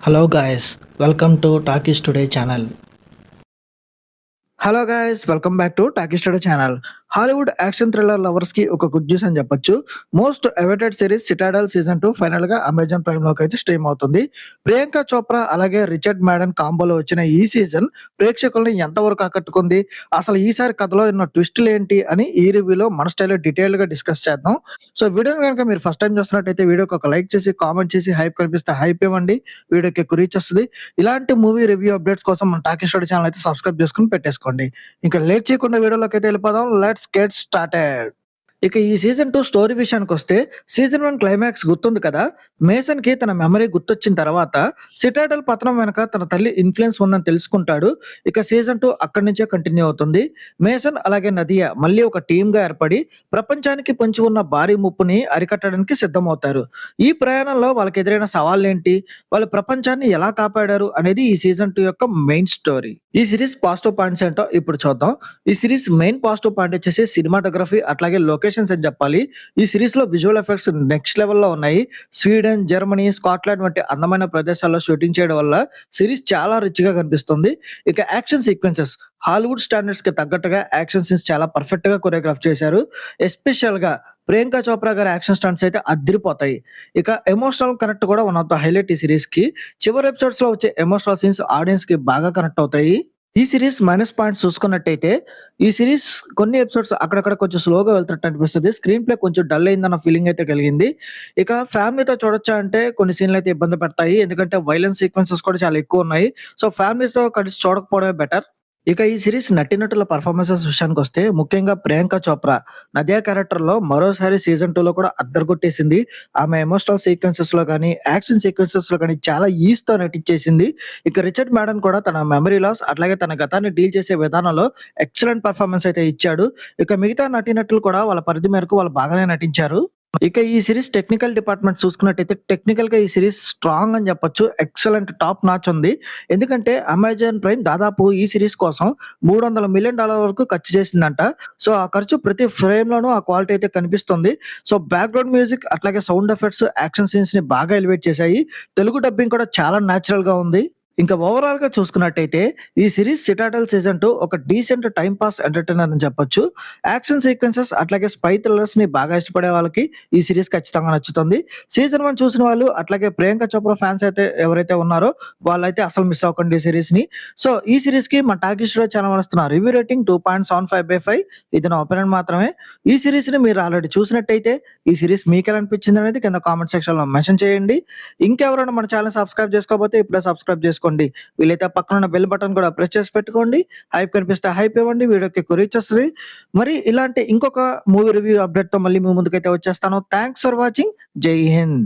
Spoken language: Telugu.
Hello guys, welcome to Talkies Today channel. Hello guys welcome back to Talkie Study channel. Hollywood action thriller lovers కి ఒక గుడ్ న్యూస్ అని చెప్పొచ్చు. Most awaited series Citadel season 2 final గా అమెజాన్ ప్రైమ్ లోకి అయితే స్ట్రీమ్ అవుతుంది. ప్రియాంక చోప్రా అలాగే రిచర్డ్ మ్యాడన్ కాంబోలో వచ్చిన ఈ సీజన్ ప్రేక్షకుల్ని ఎంతవరకు ఆకట్టుకుంది, అసలు ఈసారి కథలో ఉన్న ట్విస్టులు ఏంటి అని ఈ రివ్యూలో మన స్టైల్లో డీటెయిల్ గా డిస్కస్ చేద్దాం. సో వీడియోని కనుక మీరు ఫస్ట్ టైం చూస్తున్నట్టయితే వీడియోకి ఒక లైక్ చేసి కామెంట్ చేసి హైప్ కనిపిస్తే హైప్ ఇవ్వండి, వీడియోకి ఎక్కువ రీచ్ వస్తుంది. ఇలాంటి మూవీ రివ్యూ అప్డేట్స్ కోసం మన టాకీ స్టడీ ఛానల్ అయితే సబ్స్క్రైబ్ చేసుకుని పెట్టేసుకోండి. ఇంకా లేట్ చేయకుండా వీడియోలోకి అయితే వెళ్ళిపోదాం. Let's get started. ఇక ఈ సీజన్ 2 స్టోరీ విషయానికొస్తే సీజన్ 1 క్లైమాక్స్ గుర్తుంది కదా. మేసన్‌కి తన మెమరీ గుర్తొచ్చిన తర్వాత సిటాడెల్ పతనం వెనక తన తల్లి ఇన్‌ఫ్లూయెన్స్ ఉందని తెలుసుకుంటాడు. ఇక సీజన్ 2 అక్కడి నుంచే కంటిన్యూ అవుతుంది. మేసన్ అలాగే నదియా మళ్ళీ ఒక టీమ్‌గా ఏర్పడి ప్రపంచానికి పొంచి ఉన్న భారీ ముప్పుని అరికట్టడానికి సిద్ధమవుతారు. ఈ ప్రయాణంలో వాళ్ళకి ఎదురైన సవాళ్ళేంటి? వాళ్ళు ప్రపంచాన్ని ఎలా కాపాడారు అనేది ఈ సీజన్ 2 యొక్క మెయిన్ స్టోరీ. ఈ సీరీస్ పాజిటివ్ పాయింట్స్ ఏంటో ఇప్పుడు చూద్దాం. ఈ సీరీస్ మెయిన్ పాజిటివ్ పాయింట్ వచ్చేసి సినిమాటోగ్రఫీ అట్లాగే లొకేషన్స్ అని చెప్పాలి. ఈ సీరీస్ లో విజువల్ ఎఫెక్ట్స్ నెక్స్ట్ లెవెల్లో ఉన్నాయి. స్వీడన్, జర్మనీ, స్కాట్లాండ్ వంటి అందమైన ప్రదేశాల్లో షూటింగ్ చేయడం వల్ల సిరీస్ చాలా రిచ్ గా కనిపిస్తుంది. ఇక యాక్షన్ సీక్వెన్సెస్ హాలీవుడ్ స్టాండర్డ్స్ కి తగ్గట్టుగా యాక్షన్ సీన్స్ చాలా పర్ఫెక్ట్ గా కొరియోగ్రాఫ్ చేశారు. ఎస్పెషల్ గా ప్రియాంక చోప్రా గారి యాక్షన్ స్టంట్స్ అయితే అదిరిపోతాయి. ఇక ఎమోషనల్ కనెక్ట్ కూడా వన్ ఆఫ్ ద హైలైట్ ఈ సిరీస్ కి. చివరి ఎపిసోడ్స్ లో వచ్చే ఎమోషనల్ సీన్స్ ఆడియన్స్ కి బాగా కనెక్ట్ అవుతాయి. ఈ సిరీస్ మైనస్ పాయింట్స్ చూసుకున్నట్టయితే ఈ సిరీస్ కొన్ని ఎపిసోడ్స్ అక్కడక్కడ కొంచెం స్లోగా వెళ్తున్నట్టు అనిపిస్తది. స్క్రీన్ ప్లే కొంచెం డల్ అయిందన్న ఫీలింగ్ అయితే కలిగింది. ఇక ఫ్యామిలీతో చూడొచ్చా అంటే కొన్ని సీన్‌లు అయితే ఇబ్బంది పెడతాయి. ఎందుకంటే వయలెన్స్ సీక్వెన్సెస్ కూడా చాలా ఎక్కువున్నాయి. సో ఫ్యామిలీస్‌తో కలిసి చూడకపోవడమే బెటర్. ఇక ఈ సిరీస్ నటీనటుల పెర్ఫార్మన్సెస్ విషయానికొస్తే ముఖ్యంగా ప్రియాంక చోప్రా నదియా క్యారెక్టర్‌లో మరోసారి సీజన్ 2లో కూడా అద్దరగొట్టేసింది. ఆమె ఎమోషనల్ సీక్వెన్సెస్‌లో గాని, యాక్షన్ సీక్వెన్సెస్‌లో గాని చాలా ఈజ్‌తో నటించేసింది. ఇక రిచర్డ్ మ్యాడన్ కూడా తన మెమరీ లాస్ అట్లాగే తన గతాన్ని డీల్ చేసే విధానంలో ఎక్సలెంట్ పెర్ఫార్మన్స్ అయితే ఇచ్చాడు. ఇక మిగతా నటీనటులు కూడా వాళ్ళ పరిధి మేరకు వాళ్ళు బాగానే నటించారు. ఇక ఈ సీరీస్ టెక్నికల్ డిపార్ట్‌మెంట్ చూసుకున్నట్టయితే టెక్నికల్‌గా ఈ సీరీస్ స్ట్రాంగ్ అని చెప్పొచ్చు. ఎక్సలెంట్ టాప్ నాచ్ ఉంది. ఎందుకంటే అమెజాన్ ప్రైమ్ దాదాపు ఈ సీరీస్ కోసం $300 మిలియన్ వరకు ఖర్చు చేసిందంట. సో ఆ ఖర్చు ప్రతి ఫ్రేమ్‌లోనూ ఆ క్వాలిటీ అయితే కనిపిస్తుంది. సో బ్యాక్‌గ్రౌండ్ మ్యూజిక్ అట్లాగే సౌండ్ ఎఫెక్ట్స్, యాక్షన్ సీన్స్‌ని బాగా ఎలివేట్ చేశాయి. తెలుగు డబ్బింగ్ కూడా చాలా నేచురల్‌గా ఉంది. ఇంకా ఓవరాల్‌గా చూసుకున్నట్టయితే ఈ సీరీస్ సిటాడెల్ సీజన్ 2 ఒక డీసెంట్ టైమ్ పాస్ ఎంటర్‌టైనర్ అని చెప్పొచ్చు. యాక్షన్ సీక్వెన్సెస్ అట్లాగే స్పై థ్రిల్లర్స్‌ని బాగా ఇష్టపడే వాళ్ళకి ఈ సీరీస్ ఖచ్చితంగా నచ్చుతుంది. సీజన్ 1 చూసిన వాళ్ళు అట్లాగే ప్రియాంక చోప్రా ఫ్యాన్స్ అయితే ఎవరైతే ఉన్నారో వాళ్ళైతే అసలు మిస్ అవ్వకండి ఈ సీరీస్‌ని. సో ఈ సీరీస్‌కి మన టాకీ స్టూడియో ఛానల్ ఇస్తున్న రివ్యూ రేటింగ్ 2.75/5. ఇది నా ఒపీనియన్ మాత్రమే. ఈ సీరీస్‌ని మీరు ఆల్రెడీ చూసినట్టయితే ఈ సీరీస్ మీకెలా అనిపించింది అనేది కింద కామెంట్ సెక్షన్‌లో మెన్షన్ చేయండి. ఇంకెవరైనా మన ఛానెల్ సబ్స్క్రైబ్ చేసుకోకపోతే ఇప్పుడే సబ్స్క్రైబ్ చేసుకోండి. వీలైతే పక్కనున్న బెల్ బటన్ కూడా ప్రెస్ చేసి పెట్టుకోండి. హైప్ కనిపిస్తే హైప్ ఇవ్వండి. వీడియోకి ఎక్కువ రీచ్ వస్తది. మరి ఇలాంటి ఇంకొక మూవీ రివ్యూ అప్డేట్‌తో మళ్ళీ మీ ముందుకైతే వచ్చేస్తాను. Thanks for watching. జై హింద్.